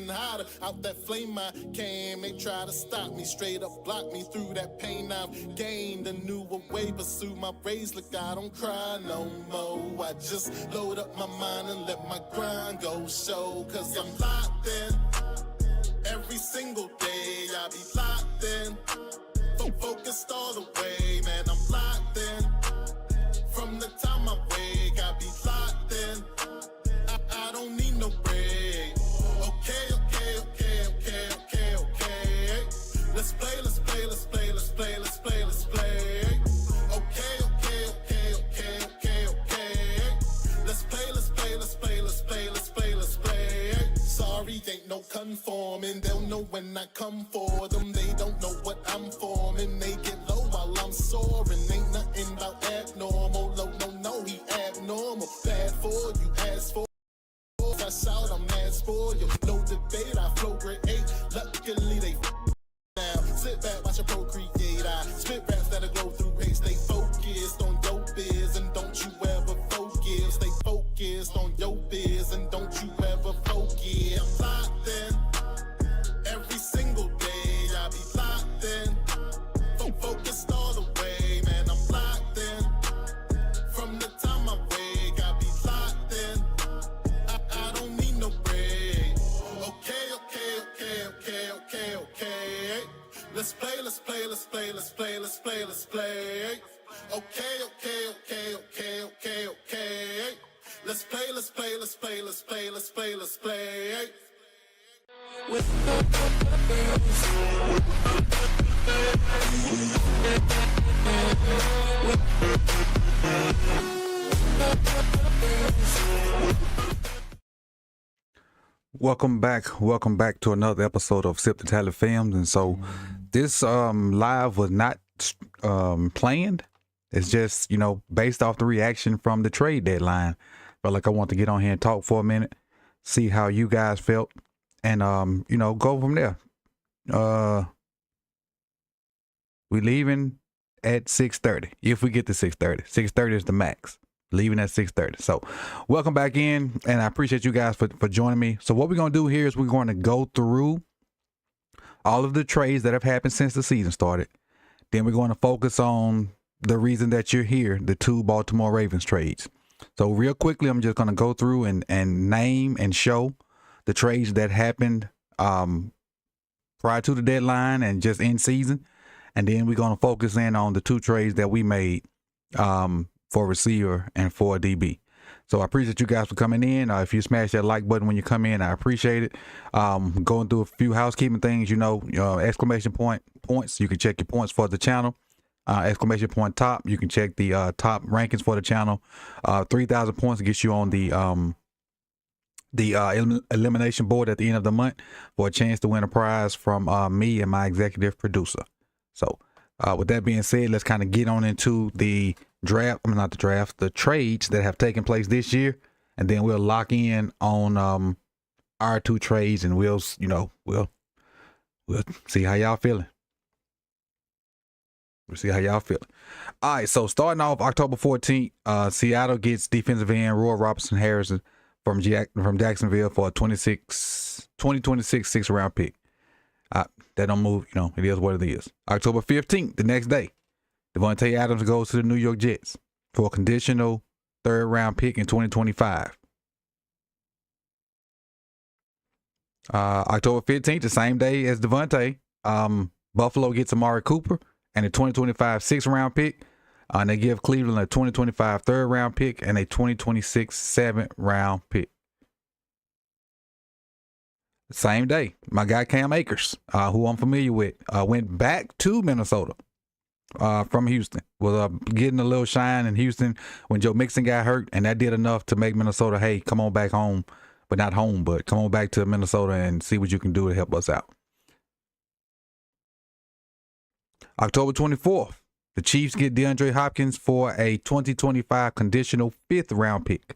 getting hotter. Out that flame I came, they try to stop me, straight up block me through that pain. I've gained a newer way, pursue my rays. Look, I don't cry no more. I just load up my mind and let my grind go show. Cause I'm locked in every single day. I be locked in, focused all the way, man. I'm locked in from the time I wake. I be locked in. I don't need no break. Okay. Let's play. Let's play. Sorry, ain't no conforming. They'll know when I come for them. They don't know what I'm forming. They get low while I'm soaring. Ain't nothing about abnormal. Low, no, he abnormal. Bad for you, ask for. I shout, I'm ass for you. No debate, I flow grade 8. Luckily, they now. Sit back, watch a procreate. I spit raps that'll glow through hate. Stay focused on your biz and don't you ever focus. Stay focused on your biz and don't you ever focus. I'm locked in every single day. I be locked in, focused all the way, man. I'm locked in from the time I wake. I be locked in. I don't need no break. Okay. Let's play. Okay. Let's play. Welcome back to another episode of Sip the Tally Films. And so this live was not planned. It's just, based off the reaction from the trade deadline. Felt like I want to get on here and talk for a minute, see how you guys felt, and go from there. We leaving at 6:30. If we get to 6:30. 6:30 is the max. Leaving at 6:30. So welcome back in, and I appreciate you guys for joining me. So what we're going to do here is we're going to go through all of the trades that have happened since the season started. Then we're going to focus on the reason that you're here, the 2 Baltimore Ravens trades. So real quickly, I'm just going to go through and name and show the trades that happened prior to the deadline and just in season. And then we're going to focus in on the 2 trades that we made for receiver and for DB. So I appreciate you guys for coming in. If you smash that like button when you come in, I appreciate it. Going through a few housekeeping things, exclamation point points. You can check your points for the channel. Exclamation point top. You can check the top rankings for the channel. 3,000 points gets you on the elimination board at the end of the month for a chance to win a prize from me and my executive producer. So with that being said, let's kind of get on into the the trades that have taken place this year, and then we'll lock in on our 2 trades, and we'll see how y'all feeling. We'll see how y'all feeling. All right, so starting off October 14th, Seattle gets defensive end Roy Robertson Harrison from Jacksonville for a 2026 6th-round pick. That don't move, it is what it is. October 15th, the next day, Devontae Adams goes to the New York Jets for a conditional 3rd-round pick in 2025. October 15th, the same day as Devontae, Buffalo gets Amari Cooper and a 2025 6th-round pick. And they give Cleveland a 2025 3rd-round pick and a 2026 7th-round pick. Same day, my guy Cam Akers, who I'm familiar with, went back to Minnesota from Houston. Was getting a little shine in Houston when Joe Mixon got hurt, and that did enough to make Minnesota, hey, come on back home, but not home, but come on back to Minnesota and see what you can do to help us out. October 24th, the Chiefs get DeAndre Hopkins for a 2025 conditional 5th-round pick.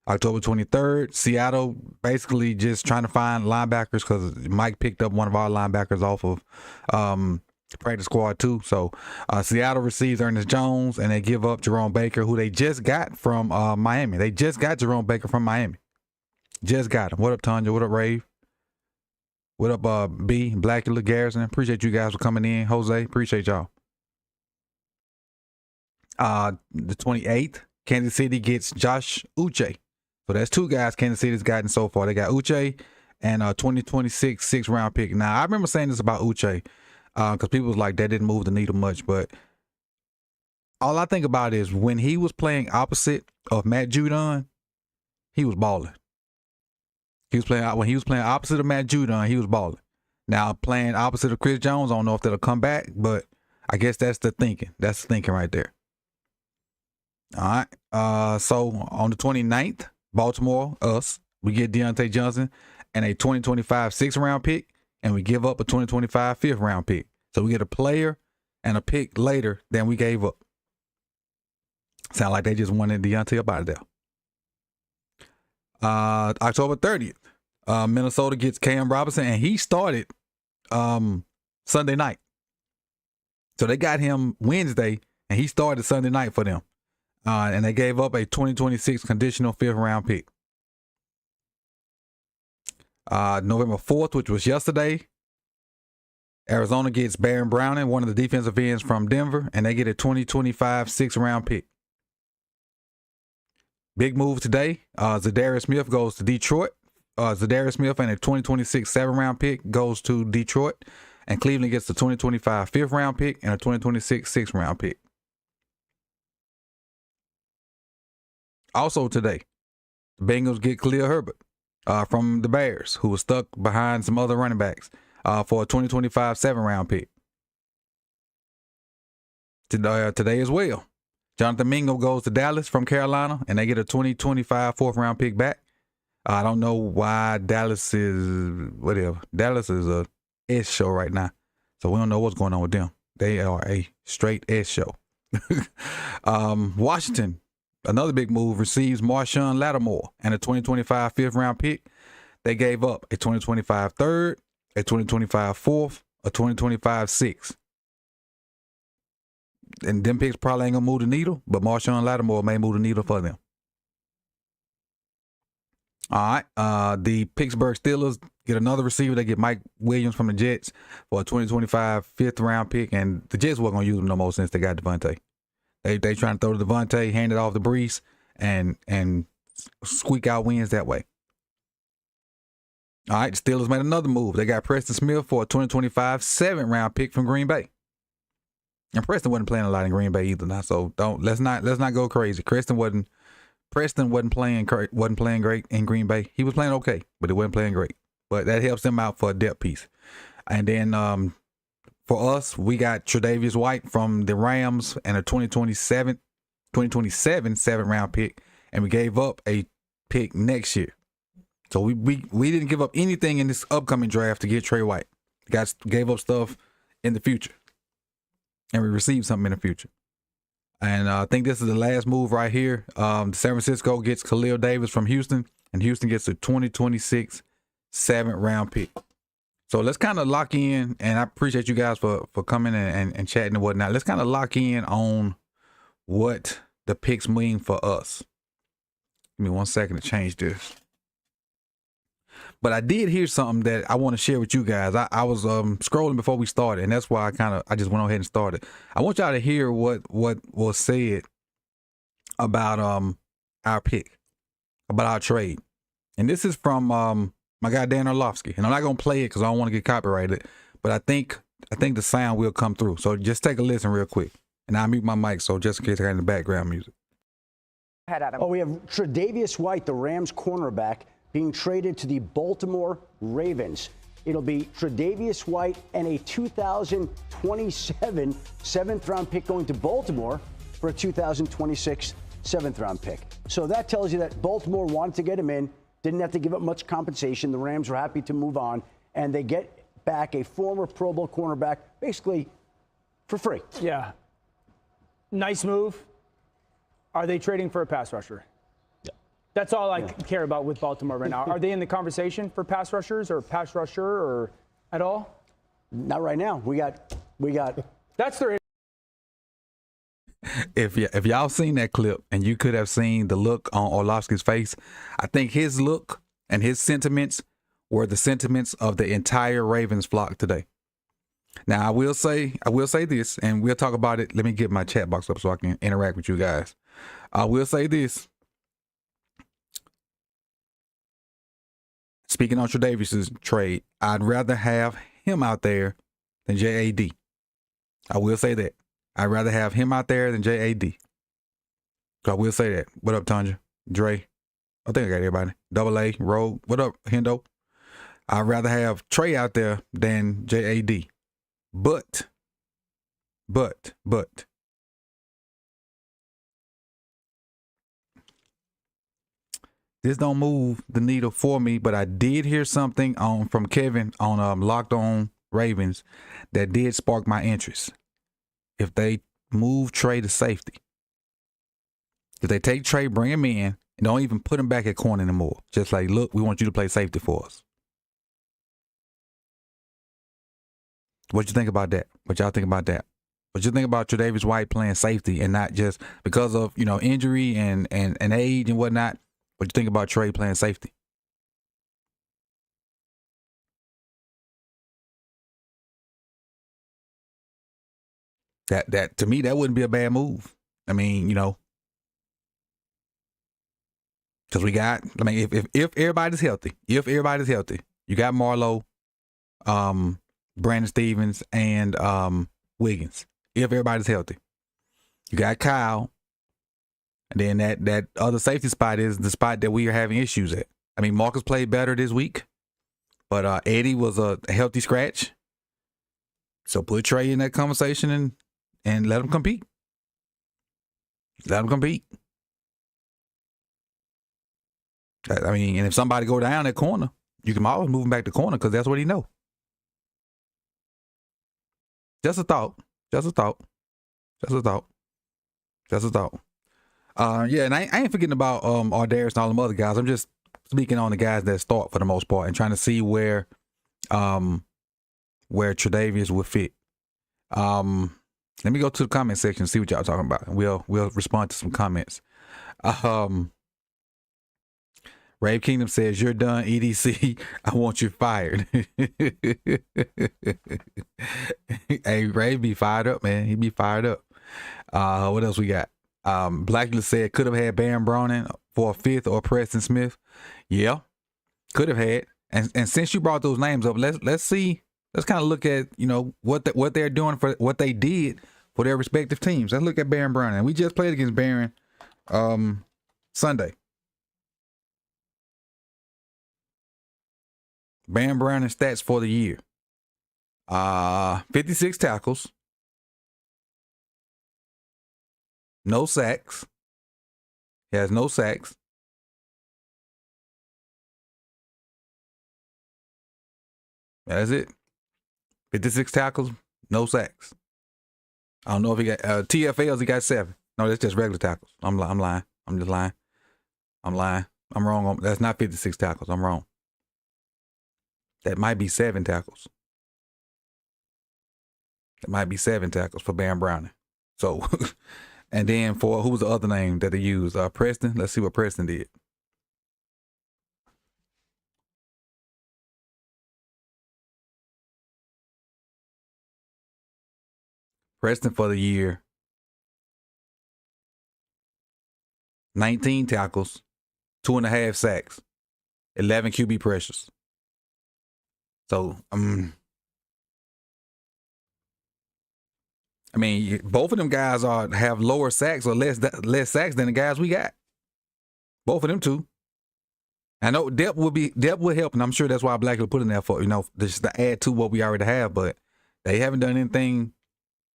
October 23rd, Seattle basically just trying to find linebackers because Mike picked up one of our linebackers off of practice squad too. So Seattle receives Ernest Jones, and they give up Jerome Baker, who they just got from Miami. They just got Jerome Baker from Miami. Just got him. What up, Tanya? What up, Rave? What up, B, Blackula, Garrison? Appreciate you guys for coming in. Jose, appreciate y'all. The 28th, Kansas City gets Josh Uche. So that's 2 guys Kansas City's gotten so far. They got Uche and a 2026 6th-round pick. Now, I remember saying this about Uche because people was like, that didn't move the needle much. But all I think about is when he was playing opposite of Matt Judon, he was balling. When he was playing opposite of Matt Judon, he was balling. Now, playing opposite of Chris Jones, I don't know if that'll come back, but I guess that's the thinking. That's the thinking right there. All right. So on the 29th, Baltimore, we get Deontay Johnson and a 2025 6th-round pick, and we give up a 2025 5th-round pick. So we get a player and a pick later than we gave up. Sound like they just wanted Deontay up out of there. October 30th, Minnesota gets Cam Robinson, and he started Sunday night. So they got him Wednesday, and he started Sunday night for them. And they gave up a 2026 conditional 5th-round pick. November 4th, which was yesterday, Arizona gets Baron Browning, one of the defensive ends from Denver, and they get a 2025 6th-round pick. Big move today. Zadarius Smith goes to Detroit. Zadarius Smith and a 2026 7th-round pick goes to Detroit. And Cleveland gets the 2025 5th-round pick and a 2026 6th-round pick. Also today, the Bengals get Khalil Herbert from the Bears, who was stuck behind some other running backs for a 2025 7th-round pick. Today as well, Jonathan Mingo goes to Dallas from Carolina, and they get a 2025 4th-round pick back. I don't know why Dallas is whatever. Dallas is a S show right now, so we don't know what's going on with them. They are a straight S show. Washington, another big move, receives Marshawn Lattimore and a 2025 5th-round pick. They gave up a 2025 3rd, a 2025 4th, a 2025 6th. And them picks probably ain't gonna move the needle, but Marshawn Lattimore may move the needle for them. All right. The Pittsburgh Steelers get another receiver. They get Mike Williams from the Jets for a 2025 5th-round pick, and the Jets weren't gonna use him no more since they got Devontae. They trying to throw to Devontae, hand it off to Brees, and squeak out wins that way. All right, the Steelers made another move. They got Preston Smith for a 2025 7th-round pick from Green Bay. And Preston wasn't playing a lot in Green Bay either now, so let's not go crazy. Preston wasn't playing great in Green Bay. He was playing okay, but he wasn't playing great. But that helps them out for a depth piece. And then for us, we got Tre'Davious White from the Rams and a 2027 7th-round pick, and we gave up a pick next year. So we didn't give up anything in this upcoming draft to get Trey White. Guys gave up stuff in the future, and we received something in the future. And I think this is the last move right here. San Francisco gets Khalil Davis from Houston, and Houston gets a 2026 7th-round pick. So let's kind of lock in, and I appreciate you guys for coming and chatting and whatnot. Let's kind of lock in on what the picks mean for us. Give me 1 second to change this. But I did hear something that I want to share with you guys. I was scrolling before we started, and that's why I just went ahead and started. I want y'all to hear what was said about our pick, about our trade. And this is from my guy Dan Orlovsky. And I'm not gonna play it because I don't want to get copyrighted, but I think the sound will come through. So just take a listen real quick. And I'll mute my mic so just in case I got any background music. Oh, we have Tre'Davious White, the Rams cornerback, being traded to the Baltimore Ravens. It'll be Tre'Davious White and a 2027 7th-round pick going to Baltimore for a 2026 7th-round pick. So that tells you that Baltimore wanted to get him in, didn't have to give up much compensation. The Rams were happy to move on, and they get back a former Pro Bowl cornerback basically for free. Yeah. Nice move. Are they trading for a pass rusher? That's all I care about with Baltimore right now. Are they in the conversation for pass rushers or pass rusher or at all? Not right now. We got. That's their. If y'all seen that clip and you could have seen the look on Orlovsky's face, I think his look And his sentiments were the sentiments of the entire Ravens flock today. Now, I will say this, and we'll talk about it. Let me get my chat box up so I can interact with you guys. I will say this. Speaking on Tre'Davious' trade, I'd rather have him out there than JAD. I will say that. I'd rather have him out there than JAD. So I will say that. What up, Tanja? Dre? I think I got everybody. Double A, Rogue. What up, Hendo? I'd rather have Trey out there than JAD. But. This don't move the needle for me, but I did hear something from Kevin on Locked On Ravens that did spark my interest. If they move Trey to safety, if they take Trey, bring him in, and don't even put him back at corner anymore, just like, look, we want you to play safety for us. What you think about that? What y'all think about that? What you think about Tre'Davious White playing safety and not just because of, injury and age and whatnot? What you think about Trey playing safety? That to me, that wouldn't be a bad move. I mean, because if everybody's healthy, you got Marlowe, Brandon Stevens, and Wiggins. If everybody's healthy, you got Kyle, and then that other safety spot is the spot that we are having issues at. I mean, Marcus played better this week, but Eddie was a healthy scratch. So put Trey in that conversation and let him compete. Let him compete. I mean, and if somebody go down that corner, you can always move him back to corner because that's what he know. Just a thought. Yeah, and I ain't forgetting about Ardarius and all them other guys. I'm just speaking on the guys that start for the most part and trying to see where Tre'Davious would fit. Let me go to the comment section and see what y'all talking about. We'll respond to some comments. Rave Kingdom says, "You're done, EDC. I want you fired." Hey, Rave be fired up, man. He be fired up. What else we got? Blacklist said, could have had Baron Browning for a fifth or Preston Smith. Yeah, could have had. And since you brought those names up, let's see. Let's kind of look at what they're doing for what they did for their respective teams. Let's look at Baron Browning. We just played against Baron Sunday. Baron Browning stats for the year. 56 tackles. No sacks. He has no sacks. That's it. 56 tackles, no sacks. I don't know if he got TFLs. He got 7. No, that's just regular tackles. I'm lying. I'm just lying. I'm wrong. That's not 56 tackles. I'm wrong. That might be 7 tackles. It might be 7 tackles for Baron Browning. So, and then for who was the other name that they used? Preston. Let's see what Preston did. Preston for the year, 19 tackles, 2.5 sacks, 11 QB pressures. So, I mean, both of them guys have lower sacks or less sacks than the guys we got. Both of them two. I know depth would help, and I'm sure that's why Black will put in there for just to add to what we already have. But they haven't done anything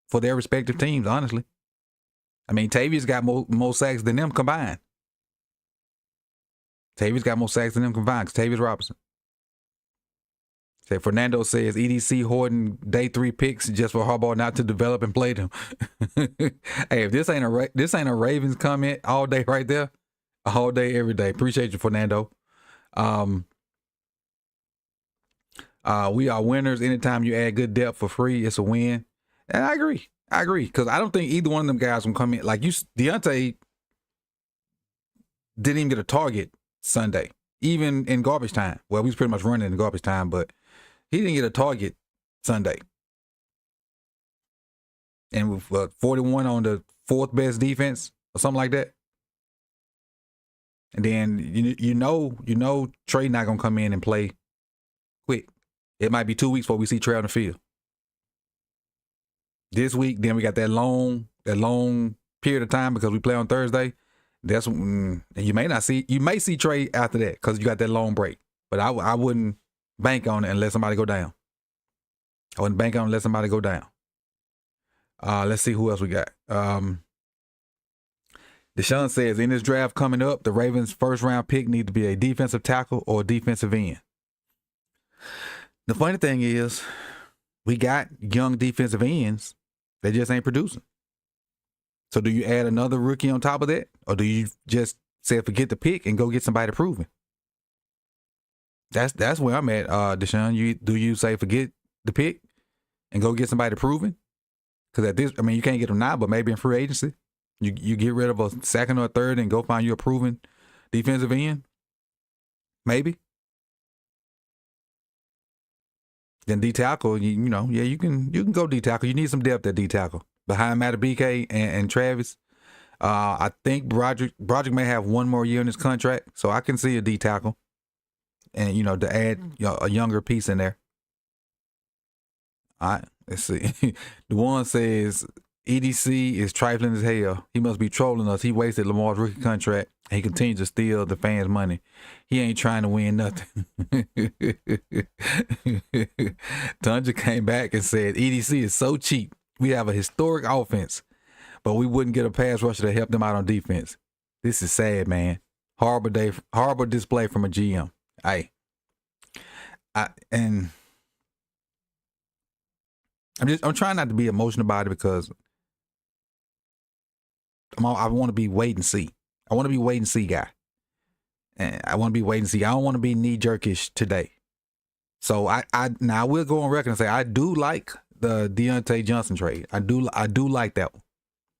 for their respective teams, honestly. I mean, Tavius got more sacks than them combined. Tavius Robinson. Say Fernando says EDC hoarding day 3 picks just for Harbaugh not to develop and play them. Hey, if this ain't a Ravens comment all day right there, all day every day. Appreciate you, Fernando. We are winners. Anytime you add good depth for free, it's a win. And I agree. Because I don't think either one of them guys will come in. Like Deontay didn't even get a target Sunday. even in garbage time. Well, we was pretty much running in garbage time, but he didn't get a target Sunday. And with 41 on the fourth best defense or something like that. And then you know Trey not gonna come in and play quick. It might be 2 weeks before we see Trey on the field. This week, then we got that long period of time because we play on Thursday. That's and you may see Trey after that because you got that long break. But I wouldn't bank on it unless somebody go down. I wouldn't bank on it unless somebody go down. Let's see who else we got. Deshaun says, in this draft coming up, the Ravens' first-round pick need to be a defensive tackle or a defensive end. The funny thing is, we got young defensive ends. They just ain't producing. So do you add another rookie on top of that? Or do you just say forget the pick and go get somebody proven? That's where I'm at, Deshaun. Do you say forget the pick and go get somebody proven? Because at this, I mean, you can't get them now, but maybe in free agency. You get rid of a second or a third and go find you a proven defensive end? Maybe. Then D tackle, you can go D tackle. You need some depth at D tackle. Behind Matabike and Travis. I think Broderick may have one more year in his contract, so I can see a D tackle. And to add a younger piece in there. All right, let's see. The one says EDC is trifling as hell. He must be trolling us. He wasted Lamar's rookie contract. And he continues to steal the fans' money. He ain't trying to win nothing. Tunja came back and said, EDC is so cheap. We have a historic offense, but we wouldn't get a pass rusher to help them out on defense. This is sad, man. Horrible display from a GM. And I'm trying not to be emotional about it because I want to be wait and see. I want to be wait and see guy. And I want to be wait and see. I don't want to be knee jerkish today. So I will go on record and say I do like the Deontay Johnson trade. I do like that one.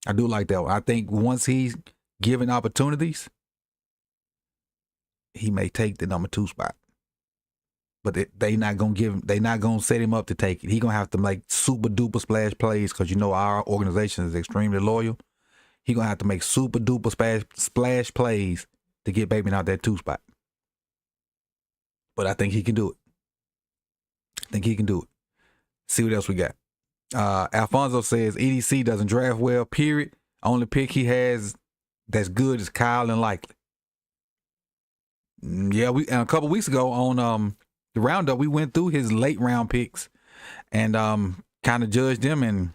I do like that one. I think once he's given opportunities, he may take the number 2 spot. But they not gonna set him up to take it. He gonna have to make super duper splash plays because our organization is extremely loyal. He gonna have to make super duper splash plays to get Bateman out that 2 spot. But I think he can do it. See what else we got. Alfonso says EDC doesn't draft well, period. Only pick he has that's good is Kyle and Likely. Yeah, and a couple weeks ago on the roundup, we went through his late round picks and kind of judged them, and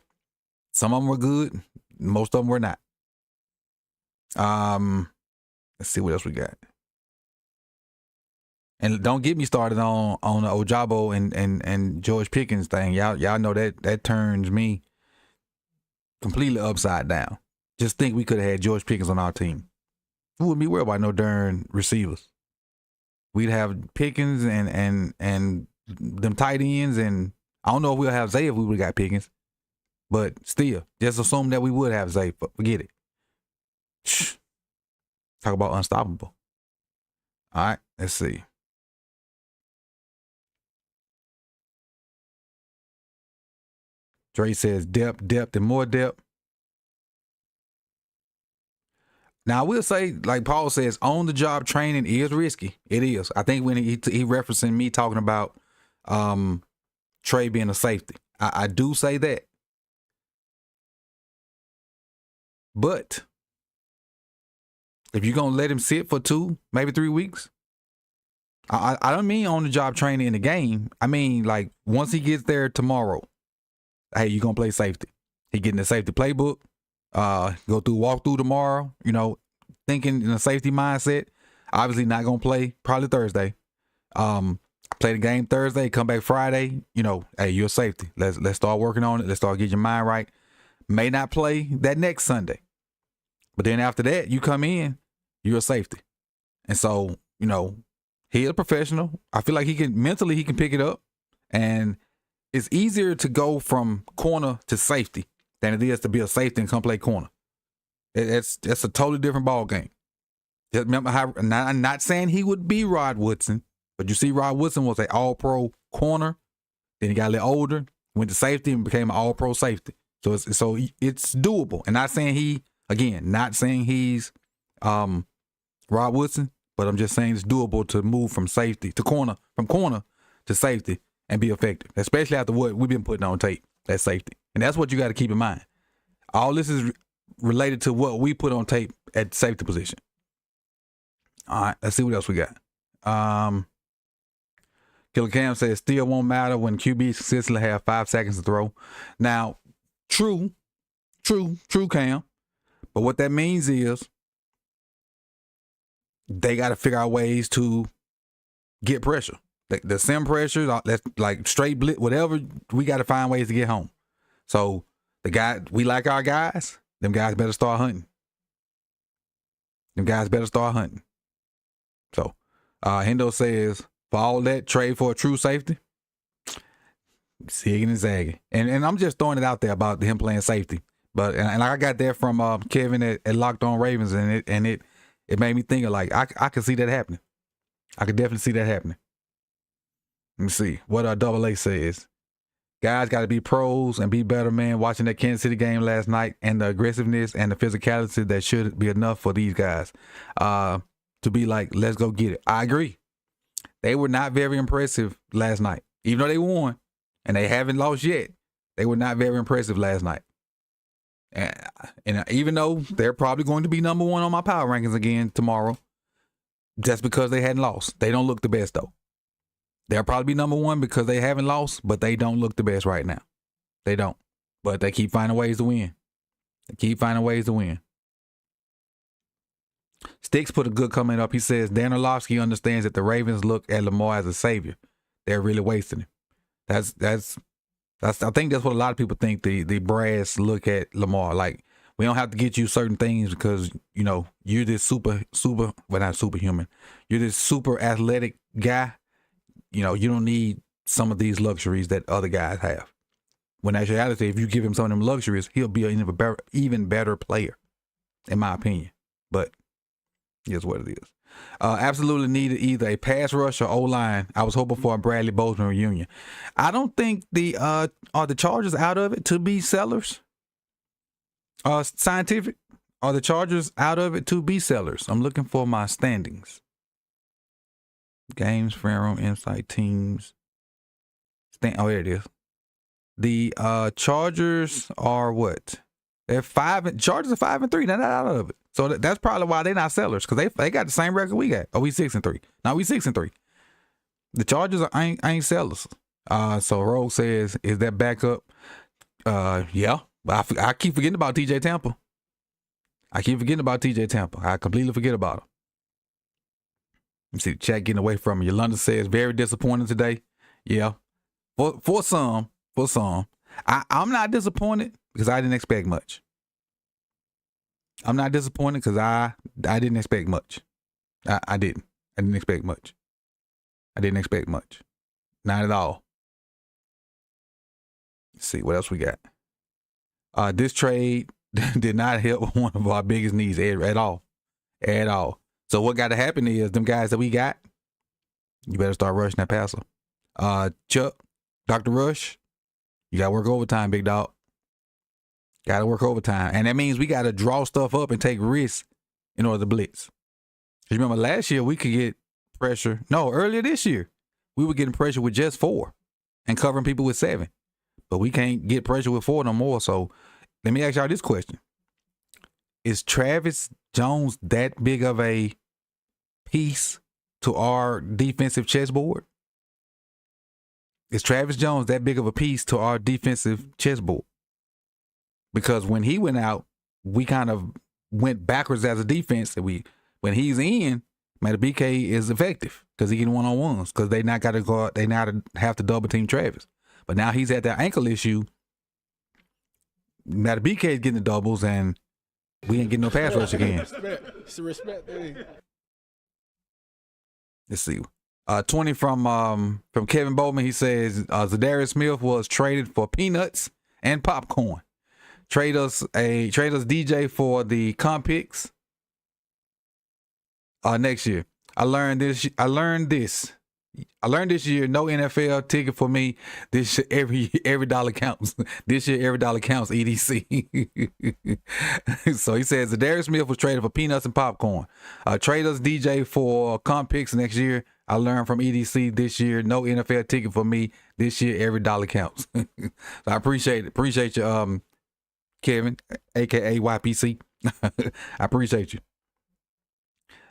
some of them were good, most of them were not. Let's see what else we got. And don't get me started on the Ojabo and George Pickens thing. Y'all know that turns me completely upside down. Just think we could have had George Pickens on our team. We wouldn't be worried about no darn receivers. We'd have Pickens and them tight ends, and I don't know if we'll have Zay if we would have got Pickens. But still, just assume that we would have Zay. Forget it. Shh. Talk about unstoppable. All right, let's see. Dre says depth, and more depth. Now, I will say, like Paul says, on-the-job training is risky. It is. I think when he referencing me talking about Trey being a safety. I do say that. But if you're going to let him sit for 2, maybe 3 weeks, I don't mean on-the-job training in the game. I mean, like, once he gets there tomorrow, hey, you're going to play safety. He getting the safety playbook. Go through walkthrough tomorrow, thinking in a safety mindset. Obviously not going to play probably Thursday. Play the game Thursday, come back Friday, hey, you're a safety. Let's start working on it. Let's start getting your mind right. May not play that next Sunday. But then after that, you come in, you're a safety. And so, he's a professional. I feel like he can pick it up. And it's easier to go from corner to safety than it is to be a safety and come play corner. That's a totally different ball game. Just remember how, I'm not saying he would be Rod Woodson, but you see Rod Woodson was an all-pro corner. Then he got a little older, went to safety and became an all-pro safety. So it's doable. And not saying he's Rod Woodson, but I'm just saying it's doable to move from safety to corner, from corner to safety and be effective, especially after what we've been putting on tape, that safety. And that's what you got to keep in mind. All this is related to what we put on tape at the safety position. All right, let's see what else we got. Killer Cam says, still won't matter when QBs consistently have 5 seconds to throw. Now, true, Cam. But what that means is they got to figure out ways to get pressure. The sim pressure, that's like straight blitz, whatever, we got to find ways to get home. So we like our guys. Them guys better start hunting. So, Hendo says, for all that, trade for a true safety. Zigging and zagging. And I'm just throwing it out there about him playing safety. But and I got that from Kevin at Locked On Ravens, and it made me think of like I could see that happening. I could definitely see that happening. Let me see what Double A says. Guys got to be pros and be better, man. Watching that Kansas City game last night and the aggressiveness and the physicality that should be enough for these guys to be like, let's go get it. I agree. They were not very impressive last night. Even though they won and they haven't lost yet, they were not very impressive last night. And even though they're probably going to be number one on my power rankings again tomorrow, just because they hadn't lost. They don't look the best, though. They'll probably be number one because they haven't lost, but they don't look the best right now. They don't. But they keep finding ways to win. Sticks put a good comment up. He says, Dan Orlovsky understands that the Ravens look at Lamar as a savior. They're really wasting him. I think that's what a lot of people think the brass look at Lamar. Like, we don't have to get you certain things because, you know, you're this well, not superhuman. You're this super athletic guy. You know, you don't need some of these luxuries that other guys have. When in actuality, if you give him some of them luxuries, he'll be an even better player, in my opinion. But here's what it is. Absolutely needed either a pass rush or O-line. I was hoping for a Bradley Bozeman reunion. I don't think are the Chargers out of it to be sellers. Scientific. Are the Chargers out of it to be sellers? I'm looking for my standings. Games, friend room, insight, teams. Oh, there it is. The Chargers are what? They're 5. Chargers are 5-3. They're not out of it. So that's probably why they're not sellers, because they got the same record we got. Oh, we 6-3. No, we 6-3. The Chargers ain't sellers. So Rogue says, is that backup? Yeah. But I keep forgetting about TJ Tampa. I completely forget about him. Let me see the chat getting away from me. Yolanda says, very disappointing today. Yeah. For some. I'm not disappointed because I didn't expect much. I'm not disappointed because I didn't expect much. I didn't expect much. Not at all. Let's see what else we got. This trade did not help one of our biggest needs at all. So what got to happen is them guys that we got, you better start rushing that passer. Chuck, Dr. Rush, you got to work overtime, big dog. Got to work overtime. And that means we got to draw stuff up and take risks in order to blitz. Because remember, last year we could get pressure. No, earlier this year, we were getting pressure with just 4 and covering people with 7. But we can't get pressure with 4 no more. So let me ask y'all this question. Is Travis Jones that big of a piece to our defensive chessboard? Is Travis Jones that big of a piece to our defensive chessboard? Because when he went out, we kind of went backwards as a defense. When he's in, man, the BK is effective because he getting one-on-ones because they not got to go out, they not have to double team Travis. But now he's at that ankle issue. Now the BK is getting the doubles and we ain't getting no pass rush again. It's a respect thing. Let's see. 20 from Kevin Bowman. He says Zadarius Smith was traded for peanuts and popcorn. Trade us DJ for the comp picks. next year. I learned this year, no NFL ticket for me. This year, every dollar counts. This year, every dollar counts, EDC. So he says, Darius Smith was traded for peanuts and popcorn. Trade us DJ for comp picks next year. I learned from EDC this year, no NFL ticket for me. This year, every dollar counts. So I appreciate it. Appreciate you, Kevin, a.k.a. YPC. I appreciate you.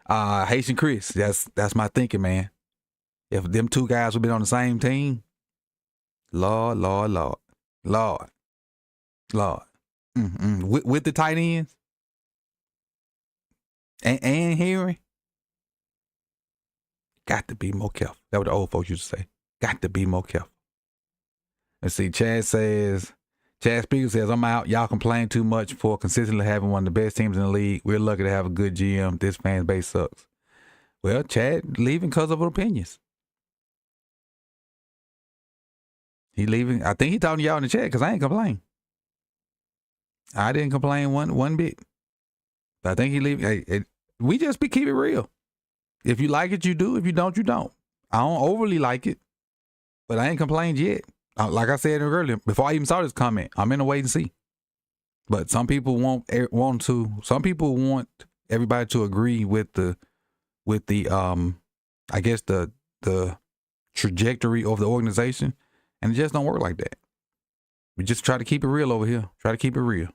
Haitian Chris, that's my thinking, man. If them two guys would been on the same team, Lord. With the tight ends and Henry, got to be more careful. That's what the old folks used to say. Got to be more careful. Let's see. Chad Spiegel says, I'm out. Y'all complain too much for consistently having one of the best teams in the league. We're lucky to have a good GM. This fan base sucks. Well, Chad leaving because of opinions. He leaving. I think he talking to y'all in the chat because I ain't complain. I didn't complain one bit. But I think he leaving. Hey, we just keep it real. If you like it, you do. If you don't, you don't. I don't overly like it, but I ain't complained yet. Like I said earlier, before I even saw this comment, I'm in a wait and see. But some people some people want everybody to agree with the I guess the trajectory of the organization, and it just don't work like that. We just try to keep it real over here. Try to keep it real.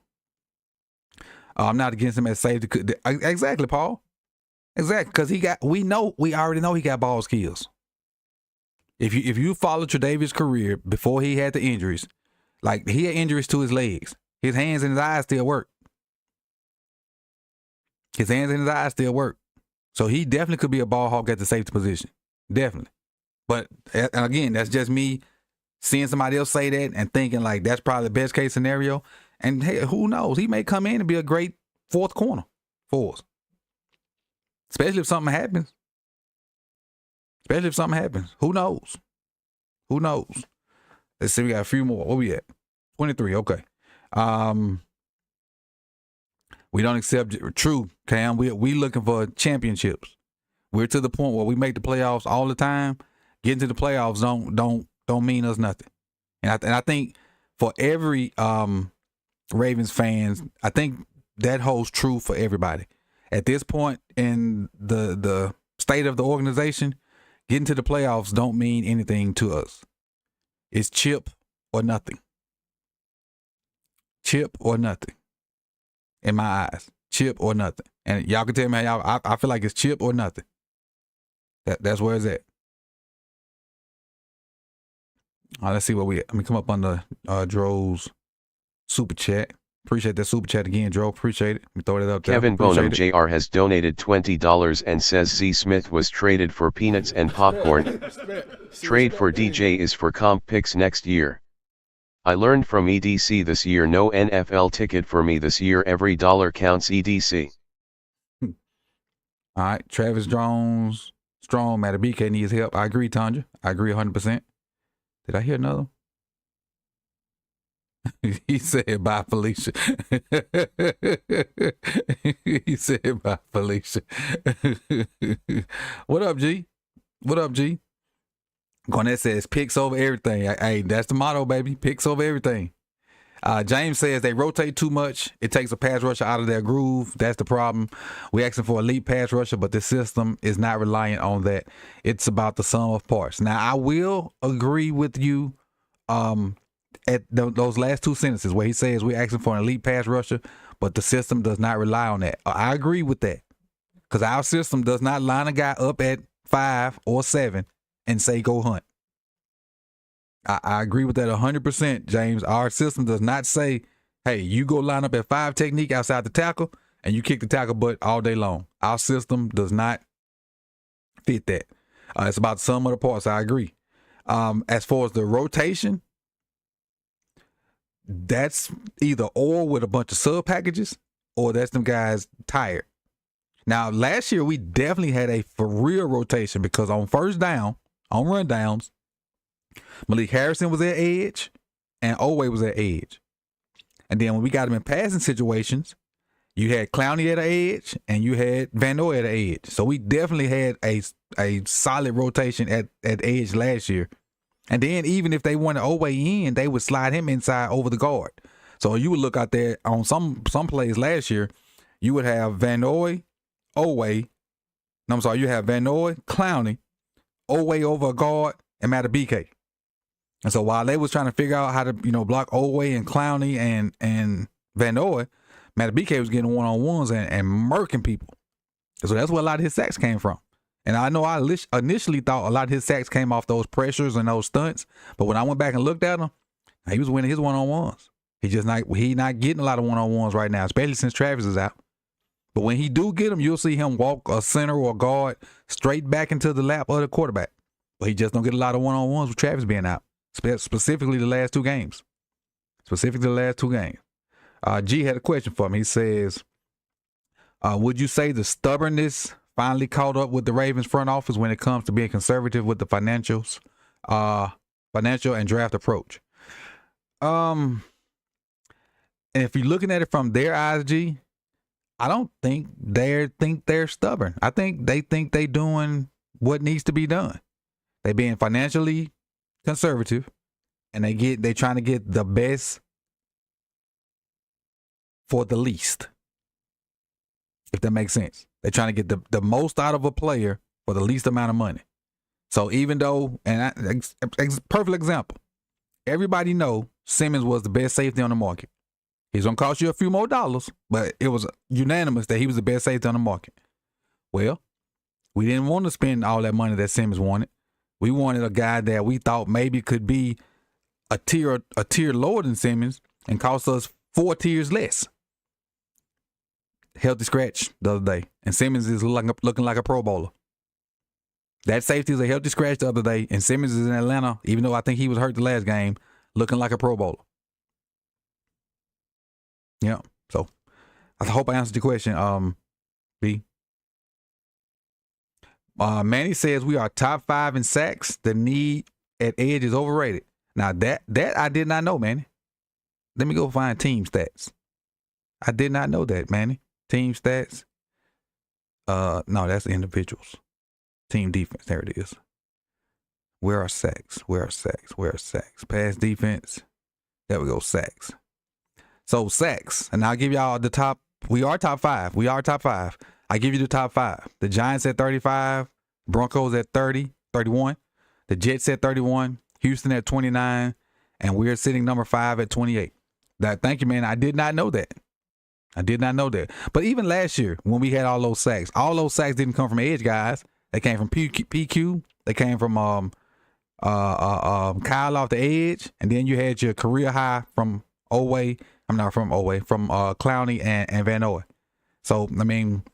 I'm not against him as safety. Exactly, Paul. Exactly, because we already know he got ball skills. If you follow Tre'Davious' career before he had the injuries, like he had injuries to his legs, his hands and his eyes still work. His hands and his eyes still work. So he definitely could be a ball hawk at the safety position. Definitely. But again, that's just me seeing somebody else say that and thinking like that's probably the best case scenario. And hey, who knows? He may come in and be a great fourth corner for us. Especially if something happens. Who knows? Let's see, we got a few more. Where we at? 23, okay. We don't accept true, Cam. We looking for championships. We're to the point where we make the playoffs all the time. Getting to the playoffs don't mean us nothing. And I think for every Ravens fans, I think that holds true for everybody. At this point in the state of the organization, getting to the playoffs don't mean anything to us. It's chip or nothing. Chip or nothing. In my eyes, chip or nothing. And y'all can tell me how I feel like it's chip or nothing. That's where it's at. All right, let's see what let me come up on the Dro's super chat. Appreciate that super chat again, Dro. Appreciate it. Let me throw it up there. Kevin Bonham Jr. has donated $20 and says C. Smith was traded for peanuts and popcorn. Trade for DJ is for comp picks next year. I learned from EDC this year, no NFL ticket for me this year, every dollar counts, EDC. All right, Travis Jones, strong, Matter BK needs help. I agree, Tanja. I agree 100%. Did I hear another? He said, bye, Felicia. He said, bye, Felicia. What up, G? Garnett says, picks over everything. Hey, that's the motto, baby. Picks over everything. James says they rotate too much. It takes a pass rusher out of their groove. That's the problem. We're asking for elite pass rusher, but the system is not reliant on that. It's about the sum of parts. Now, I will agree with you at those last two sentences where he says we're asking for an elite pass rusher, but the system does not rely on that. I agree with that because our system does not line a guy up at 5 or 7 and say go hunt. I agree with that 100%, James. Our system does not say, hey, you go line up at 5 technique outside the tackle and you kick the tackle butt all day long. Our system does not fit that. It's about the sum of the parts. I agree. As far as the rotation, that's either or with a bunch of sub packages or that's them guys tired. Now, last year we definitely had a for real rotation because on first down, on run downs, Malik Harrison was at edge and Oweh was at edge. And then when we got him in passing situations, You had Clowney at an edge, and you had Van Noy at an edge. So we definitely had a solid rotation at edge last year. And then even if they wanted Oweh in, they would slide him inside over the guard. So you would look out there on some plays last year, you would have Van Noy, Oweh. No, I'm sorry, you have Van Noy, Clowney, Oweh over a guard, and Matabike. And so while they was trying to figure out how to, block Oweh and Clowney and Van Noy, Matabike was getting one-on-ones and murking people. So that's where a lot of his sacks came from. And I know I initially thought a lot of his sacks came off those pressures and those stunts, but when I went back and looked at him, he was winning his one-on-ones. He not getting a lot of one-on-ones right now, especially since Travis is out. But when he do get them, you'll see him walk a center or a guard straight back into the lap of the quarterback. But he just don't get a lot of one-on-ones with Travis being out, specifically the last 2 games. G had a question for me. He says, would you say the stubbornness finally caught up with the Ravens front office when it comes to being conservative with the financial and draft approach? And if you're looking at it from their eyes, G, I don't think they're stubborn. I think they doing what needs to be done. They being financially conservative, and they trying to get the best for the least, if that makes sense. They're trying to get the most out of a player for the least amount of money. So even though, perfect example, everybody know Simmons was the best safety on the market. He's going to cost you a few more dollars, but it was unanimous that he was the best safety on the market. Well, we didn't want to spend all that money that Simmons wanted. We wanted a guy that we thought maybe could be a tier lower than Simmons and cost us 4 tiers less. Healthy scratch the other day, and Simmons is looking like a Pro Bowler. That safety is a healthy scratch the other day, and Simmons is in Atlanta, even though I think he was hurt the last game, looking like a Pro Bowler. Yeah, so I hope I answered your question, B. Manny says we are top 5 in sacks. The need at edge is overrated. Now that I did not know, Manny. Let me go find team stats. I did not know that, Manny. Team stats. No, that's individuals. Team defense. There it is. Where are sacks? Pass defense. There we go. Sacks. So sacks. And I'll give y'all the top. We are top 5. I give you the top 5. The Giants at 35. Broncos at 30, 31. The Jets at 31. Houston at 29. And we're sitting number 5 at 28. Thank you, man. I did not know that. But even last year, when we had all those sacks didn't come from edge guys. They came from PQ. They came from Kyle off the edge, and then you had your career high from Clowney and Van Noy. So I mean,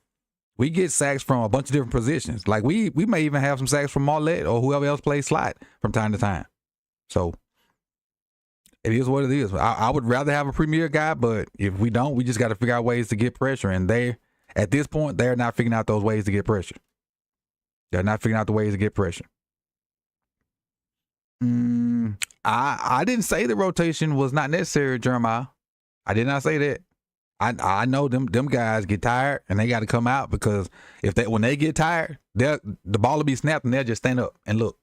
we get sacks from a bunch of different positions. Like we may even have some sacks from Marlette or whoever else plays slot from time to time. So it is what it is. I would rather have a premier guy, but if we don't, we just got to figure out ways to get pressure. And at this point, they're not figuring out those ways to get pressure. I didn't say the rotation was not necessary, Jeremiah. I did not say that. I know them guys get tired and they got to come out, because when they get tired, the ball will be snapped and they'll just stand up and look.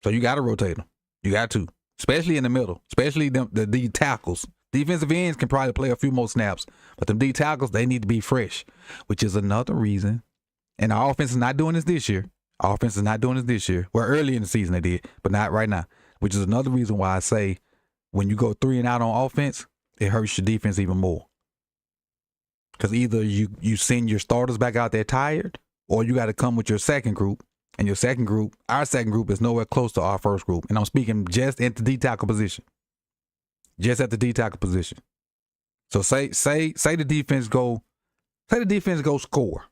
So you got to rotate them. You got to. Especially in the middle, especially the D tackles. Defensive ends can probably play a few more snaps, but them D tackles, they need to be fresh, which is another reason. And our offense is not doing this year. Well, early in the season they did, but not right now, which is another reason why I say when you go 3 and out on offense, it hurts your defense even more. Because either you send your starters back out there tired, or you got to come with your second group. And our second group is nowhere close to our first group. And I'm speaking just at the D tackle position. So say the defense go score.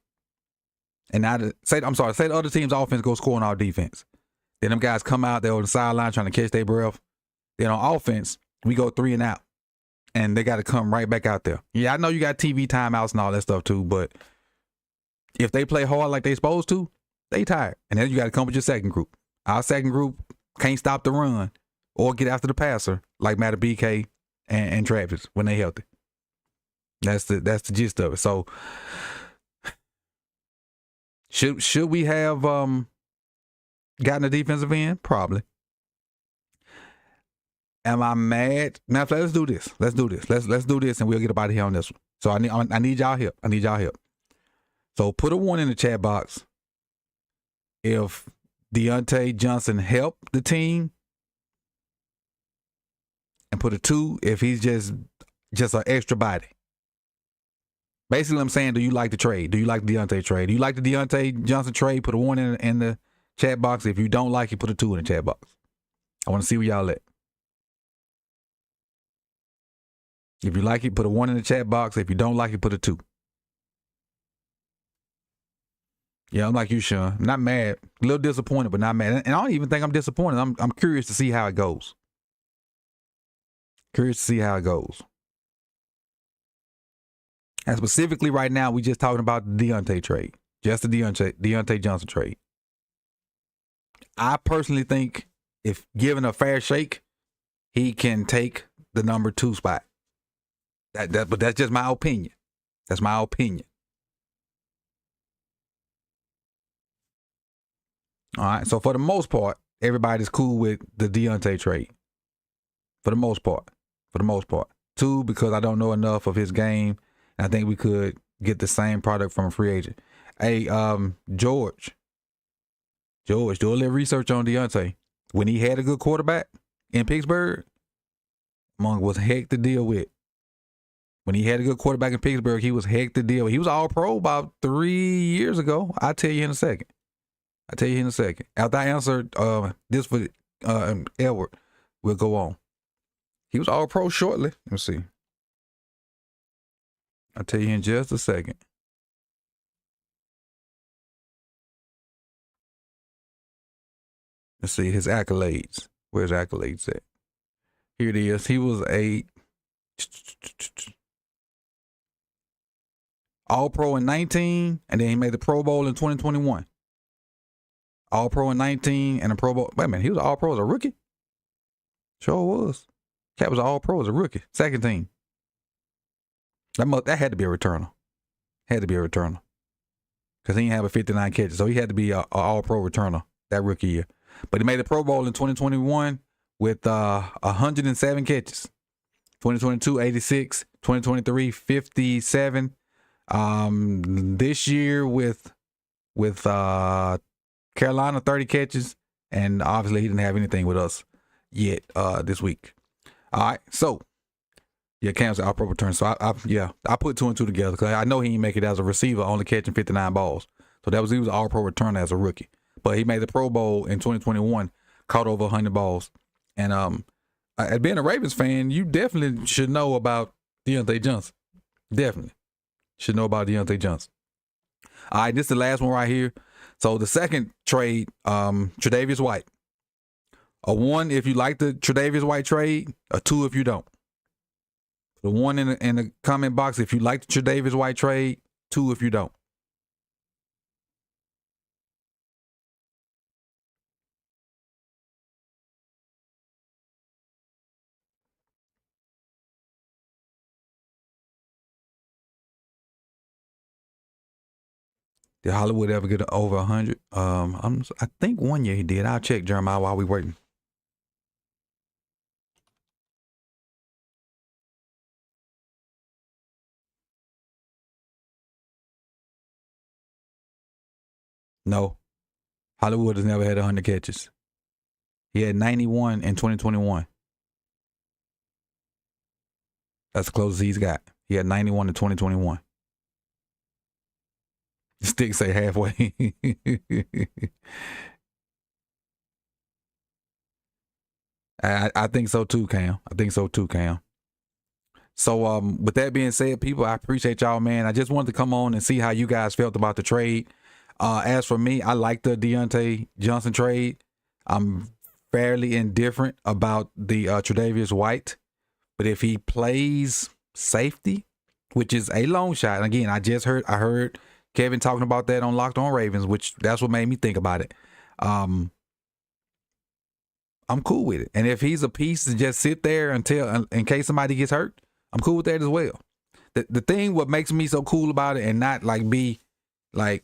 And say the other team's offense go score on our defense. Then them guys come out there on the sideline trying to catch their breath. Then on offense, we go 3 and out. And they got to come right back out there. Yeah, I know you got TV timeouts and all that stuff too, but if they play hard like they supposed to, they tired. And then you got to come with your second group. Our second group can't stop the run or get after the passer like Matabike and Travis when they healthy. That's the gist of it. So should we have gotten a defensive end? Probably. Am I mad? Now let's do this. Let's do this, and we'll get up out of here on this one. So I need y'all help. I need y'all help. So put a 1 in the chat box if Deontay Johnson helped the team, and put a 2 if he's just an extra body. Basically, I'm saying, do you like the trade? Do you like the Deontay trade? Do you like the Deontay Johnson trade? Put a 1 in the chat box. If you don't like it, put a 2 in the chat box. I want to see where y'all at. If you like it, put a 1 in the chat box. If you don't like it, put a 2. Yeah, I'm like you, Sean. I'm not mad. A little disappointed, but not mad. And I don't even think I'm disappointed. I'm curious to see how it goes. Curious to see how it goes. And specifically right now, we just talking about the Deontay trade. Just the Deontay Johnson trade. I personally think if given a fair shake, he can take the number 2 spot. But that's just my opinion. That's my opinion. All right. So for the most part, everybody's cool with the Deontay trade. For the most part. 2, because I don't know enough of his game. And I think we could get the same product from a free agent. Hey, George, do a little research on Deontay. When he had a good quarterback in Pittsburgh, Monk was heck to deal with. When he had a good quarterback in Pittsburgh, he was heck to deal with. He was all-pro about 3 years ago. I'll tell you in a second. After I answer this for Edward, we'll go on. He was all-pro shortly. Let's see. I'll tell you in just a second. Let's see his accolades. Where's accolades at? Here it is. He was a All-Pro in 19, and then he made the Pro Bowl in 2021. All-Pro in 19 and a Pro Bowl. Wait a minute, he was All-Pro as a rookie? Sure was. Cat was All-Pro as a rookie. Second team. That had to be a returner. Because he didn't have a 59 catches, so he had to be an All-Pro returner that rookie year. But he made the Pro Bowl in 2021 with 107 catches. 2022, 86. 2023, 57. This year with Carolina, 30 catches, and obviously he didn't have anything with us yet this week. All right, so yeah, Cam's an All-Pro return. So I put 2 and 2 together because I know he didn't make it as a receiver, only catching 59 balls. So he was an All-Pro returner as a rookie, but he made the Pro Bowl in 2021, caught over 100 balls, and as being a Ravens fan, you definitely should know about Deontay Johnson. Definitely should know about Deontay Johnson. All right, this is the last one right here. So the second trade, Tre'Davious White. A 1 if you like the Tre'Davious White trade, a 2 if you don't. The 1 in the comment box if you like the Tre'Davious White trade, 2 if you don't. Did Hollywood ever get over 100? I think 1 year he did. I'll check, Jeremiah, while we waiting. No. Hollywood has never had 100 catches. He had 91 in 2021. That's the closest he's got. He had 91 in 2021. Stick say halfway. I think so too, Cam. So with that being said, people, I appreciate y'all, man. I just wanted to come on and see how you guys felt about the trade. As for me, I like the Deontay Johnson trade. I'm fairly indifferent about the Tre'Davious White. But if he plays safety, which is a long shot, and again, I heard Kevin talking about that on Locked On Ravens, which that's what made me think about it. I'm cool with it. And if he's a piece to just sit there until in case somebody gets hurt, I'm cool with that as well. the thing what makes me so cool about it and not like be like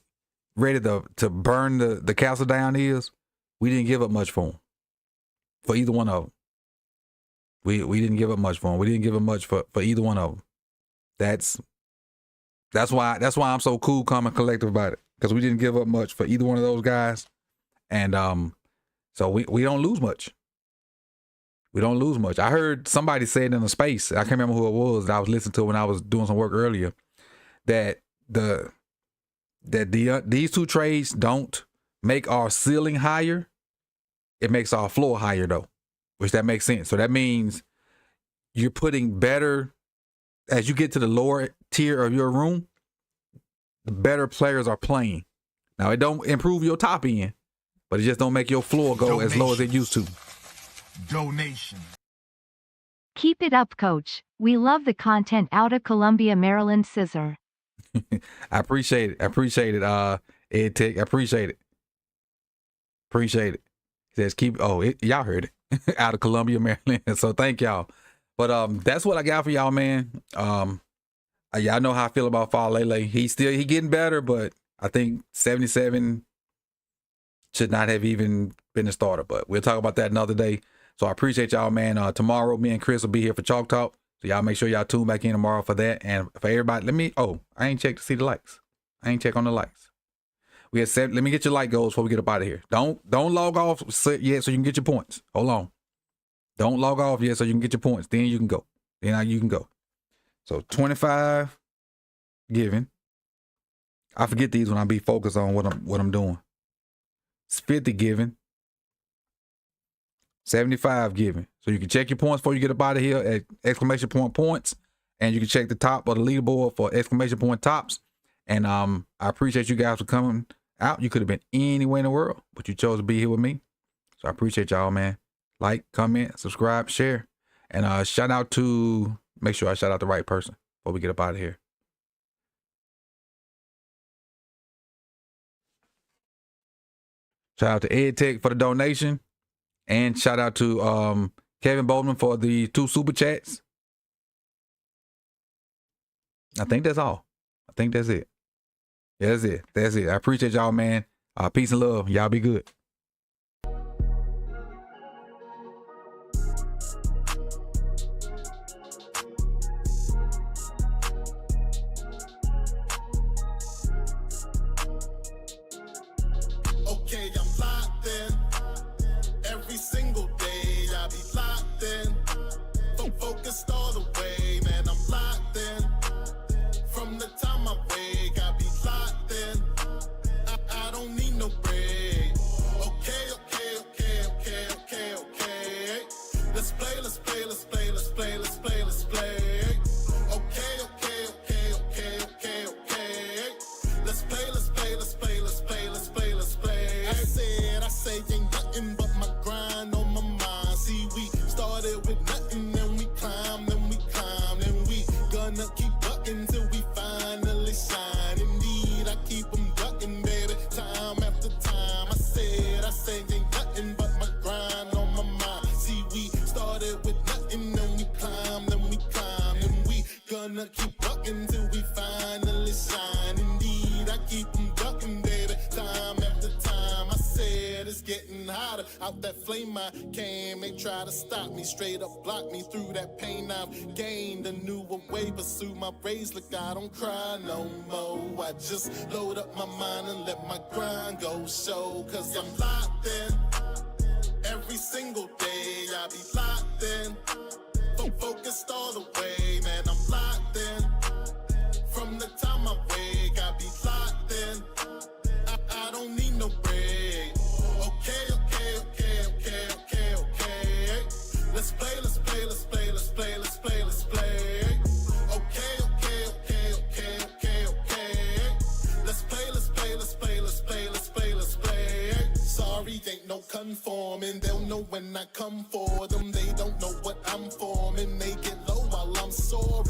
ready to burn the castle down is we didn't give up much for them. For either one of them. We didn't give up much for them. We didn't give up much for either one of them. That's why I'm so cool, calm, and collective about it. Because we didn't give up much for either one of those guys. And so we don't lose much. We don't lose much. I heard somebody say it in a space. I can't remember who it was that I was listening to when I was doing some work earlier. That these two trades don't make our ceiling higher. It makes our floor higher though, which that makes sense. So that means you're putting better, as you get to the lower tier of your room, the better players are playing. Now it don't improve your top end, but it just don't make your floor go as low as it used to. Donation. Keep it up, Coach. We love the content out of Columbia, Maryland. Scissor. I appreciate it. Ed Tech. I appreciate it. Appreciate it. He says keep. Y'all heard it. Out of Columbia, Maryland. So thank y'all. But that's what I got for y'all, man. Y'all know how I feel about Falele. He getting better, but I think 77 should not have even been a starter. But we'll talk about that another day. So I appreciate y'all, man. Tomorrow, me and Chris will be here for Chalk Talk. So y'all make sure y'all tune back in tomorrow for that. And for everybody, I ain't checked to see the likes. I ain't check on the likes. We had 7. Let me get your like goals before we get up out of here. Don't log off yet so you can get your points. Hold on. Don't log off yet so you can get your points. Then you can go. So 25 giving. I forget these when I be focused on what I'm doing. It's 50 giving. 75 giving. So you can check your points before you get up out of here at exclamation point points. And you can check the top of the leaderboard for exclamation point tops. And I appreciate you guys for coming out. You could have been anywhere in the world, but you chose to be here with me. So I appreciate y'all, man. Like, comment, subscribe, share. And make sure I shout out the right person before we get up out of here. Shout out to Ed Tech for the donation. And shout out to Kevin Bowman for the 2 super chats. I think that's all. I think that's it. Yeah, that's it. I appreciate y'all, man. Peace and love. Y'all be good. Okay, I'm locked in. Every single day I be locked in. Focused all the way, man, I'm locked in. From the time I wake, I be locked in. I don't need no break. Okay. Let's play. I say ain't nothing but my grind on my mind. See, we started with nothing, then we climb, then we gonna keep bucking till we finally shine. Indeed, I keep them ducking, baby, time after time. I say ain't nothing but my grind on my mind. See, we started with nothing, then we climb, then we gonna keep bucking till we finally shine. Indeed, I keep them ducking, baby, time after time. I said it's getting hotter out that flame I came. They try to stop me, straight up block me through that pain I've gained. A newer way, pursue my rays. Look, I don't cry no more. I just load up my mind and let my grind go show. Cause I'm locked in. Every single day I be locked in. Focused all the way, man, I'm locked in. From the time I wake, I be locked in. I don't need no break. Okay. Let's play. Okay. Let's play. Sorry, ain't no conforming. They'll know when I come for them. They don't know what I'm forming. They get low while I'm soaring.